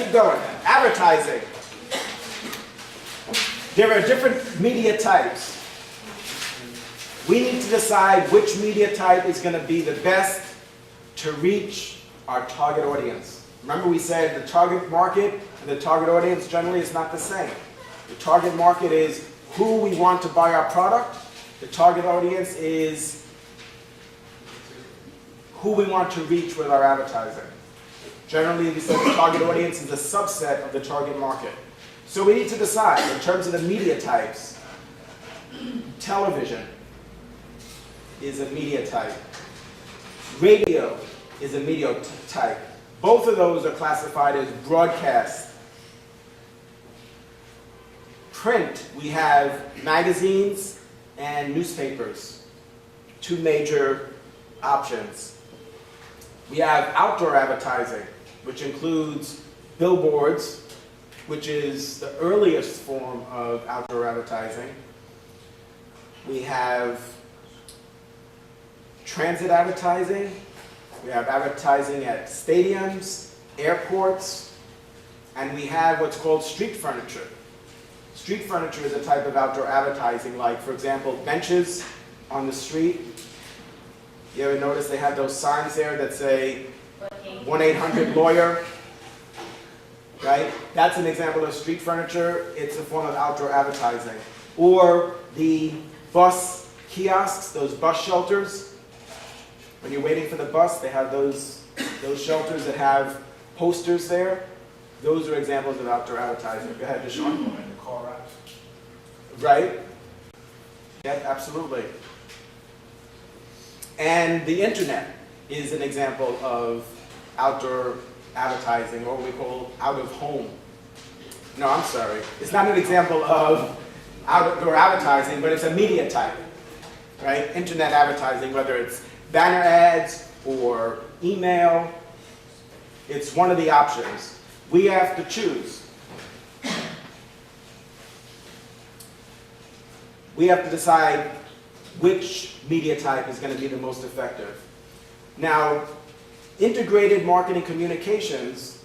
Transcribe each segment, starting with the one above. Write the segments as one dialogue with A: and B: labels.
A: keep going. Advertising. There are different media types. We need to decide which media type is going to be the best to reach our target audience. Remember we said the target market and the target audience generally is not the same. The target market is who we want to buy our product. The target audience is who we want to reach with our advertising. Generally, we said the target audience is a subset of the target market. So we need to decide in terms of the media types. Television is a media type. Radio is a media type. Both of those are classified as broadcast. Print, we have magazines and newspapers, two major options. We have outdoor advertising, which includes billboards, which is the earliest form of outdoor advertising. We have transit advertising. We have advertising at stadiums, airports, and we have what's called street furniture. Street furniture is a type of outdoor advertising, like, for example, benches on the street. You ever notice they have those signs there that say 1-800-LAWYER? Right? That's an example of street furniture. It's a form of outdoor advertising. Or the bus kiosks, those bus shelters. When you're waiting for the bus, they have those shelters that have posters there. Those are examples of outdoor advertising. Go ahead, Deshaun.
B: And the car apps.
A: Right? Yep, absolutely. And the internet is an example of outdoor advertising, or what we call out of home. No, I'm sorry. It's not an example of outdoor advertising, but it's a media type, right? Internet advertising, whether it's banner ads or email, it's one of the options. We have to choose. We have to decide which media type is going to be the most effective. Now, integrated marketing communications,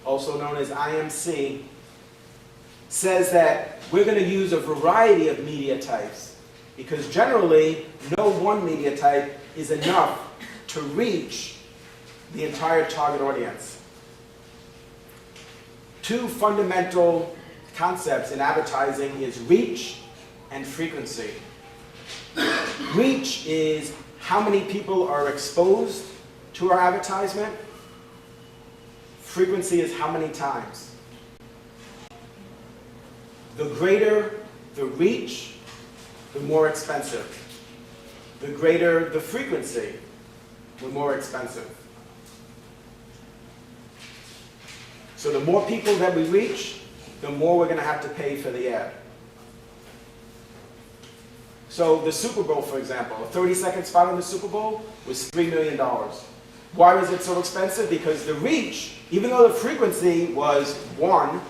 A: also known as IMC, says that we're going to use a variety of media types because generally no one media type is enough to reach the entire target audience. Two fundamental concepts in advertising is reach and frequency. Reach is how many people are exposed to our advertisement. Frequency is how many times. The greater the reach, the more expensive. The greater the frequency, the more expensive. So the more people that we reach, the more we're going to have to pay for the ad. So the Super Bowl, for example, a 30-second spot on the Super Bowl was $3 million. Why was it so expensive? Because the reach, even though the frequency was one,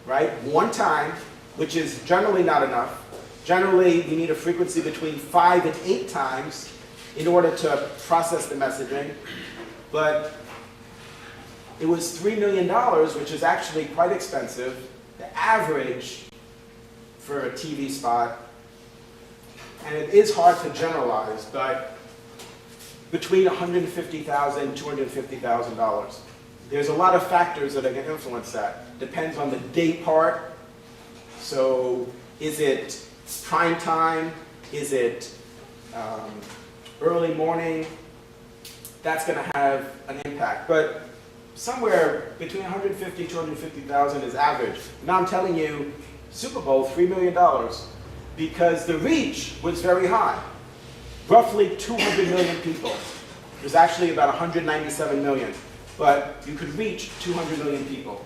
A: right, one time, which is generally not enough. Generally, you need a frequency between 5 and 8 times in order to process the messaging. But it was $3 million, which is actually quite expensive. The average for a TV spot, and it is hard to generalize, but between $150,000 and $250,000. There's a lot of factors that are going to influence that. Depends on the day part. So is it prime time? Is it early morning? That's going to have an impact. But somewhere between $150,000 and $250,000 is average. Now I'm telling you, Super Bowl, $3 million, because the reach was very high. Roughly 200 million people. There's actually about 197 million, but you could reach 200 million people.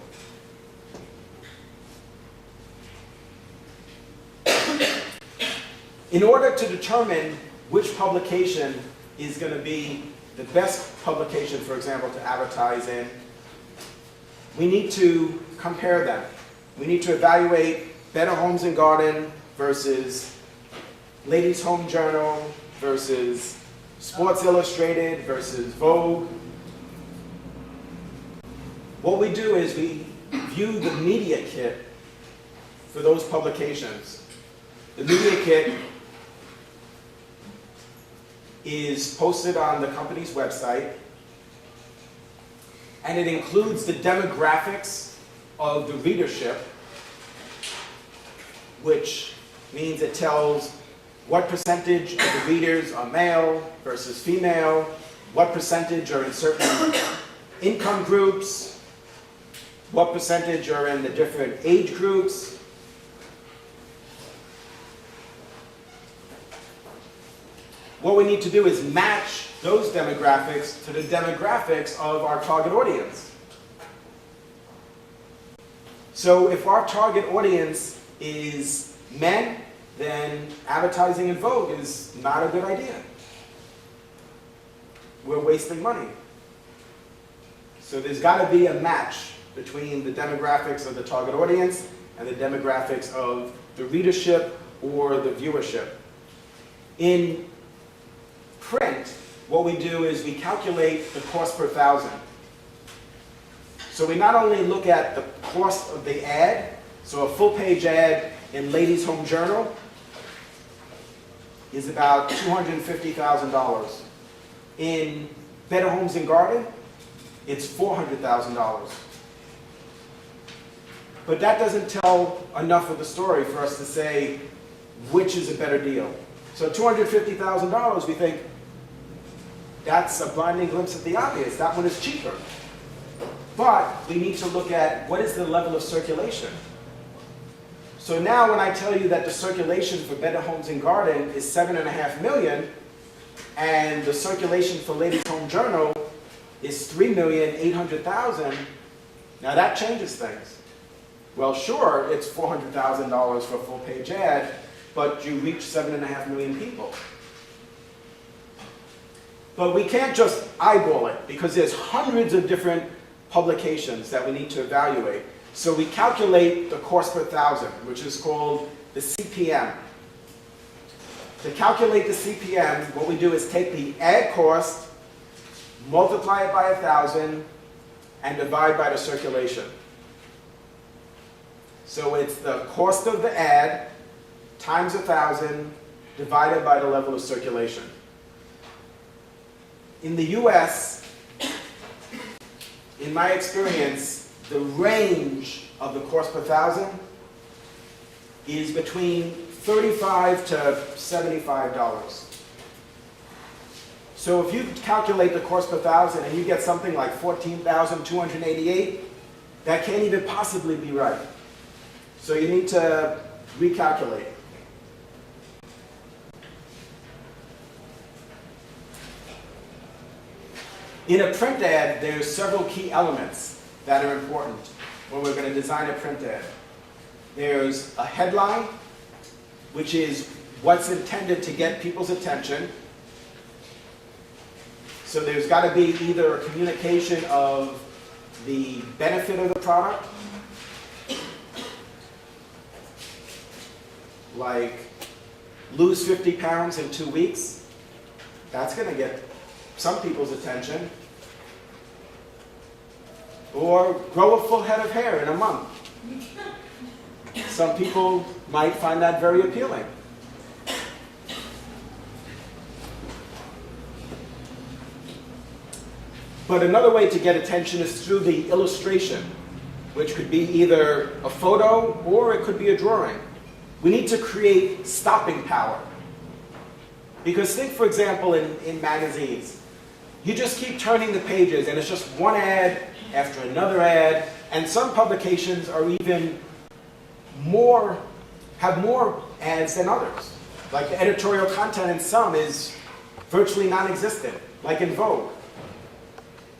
A: In order to determine which publication is going to be the best publication, for example, to advertise in, we need to compare them. We need to evaluate Better Homes and Garden versus Ladies' Home Journal versus Sports Illustrated versus Vogue. what we do is we view the media kit for those publications. The media kit is posted on the company's website, and it includes the demographics of the readership, which means it tells what percentage of the readers are male versus female, what percentage are in certain income groups, what percentage are in the different age groups. What we need to do is match those demographics to the demographics of our target audience. So if our target audience is men, then advertising in Vogue is not a good idea. We're wasting money. So there's got to be a match between the demographics of the target audience and the demographics of the readership or the viewership. In print, what we do is we calculate the cost per thousand. So we not only look at the cost of the ad, so a full-page ad in Ladies' Home Journal is about $250,000. In Better Homes and Garden, it's $400,000. But that doesn't tell enough of the story for us to say which is a better deal. So $250,000, we think, that's a blinding glimpse at the obvious. That one is cheaper. But we need to look at what is the level of circulation. So now when I tell you that the circulation for Better Homes and Garden is 7.5 million, and the circulation for Ladies' Home Journal is 3,800,000, now that changes things. Well, sure, it's $400,000 for a full-page ad, but you reach 7.5 million people. But we can't just eyeball it, because there's hundreds of different publications that we need to evaluate. So we calculate the cost per thousand, which is called the CPM. To calculate the CPM, what we do is take the ad cost, multiply it by 1,000, and divide by the circulation. So it's the cost of the ad times 1,000 divided by the level of circulation. In the US, in my experience, the range of the cost per thousand is between $35 to $75. So if you calculate the cost per thousand and you get something like 14,288, that can't even possibly be right. So you need to recalculate. In a print ad, there's several key elements that are important when we're going to design a print ad. There's a headline, which is what's intended to get people's attention. So there's got to be either a communication of the benefit of the product, like lose 50 pounds in 2 weeks. That's going to get some people's attention. Or grow a full head of hair in a month. Some people might find that very appealing. But another way to get attention is through the illustration, which could be either a photo or it could be a drawing. We need to create stopping power. Because think, for example, in magazines, you just keep turning the pages and it's just one ad after another ad, and some publications are even have more ads than others. Like the editorial content in some is virtually non-existent, like in Vogue.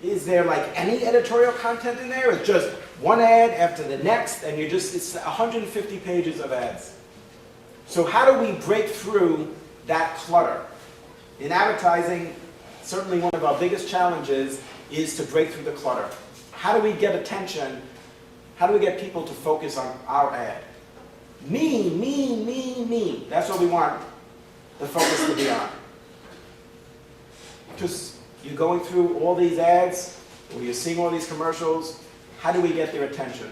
A: Is there like any editorial content in there? It's just one ad after the next, and it's 150 pages of ads. So how do we break through that clutter? In advertising, certainly one of our biggest challenges is to break through the clutter. How do we get attention? How do we get people to focus on our ad? Me, me, me, me. That's what we want the focus to be on. Because you're going through all these ads, or you're seeing all these commercials, how do we get their attention?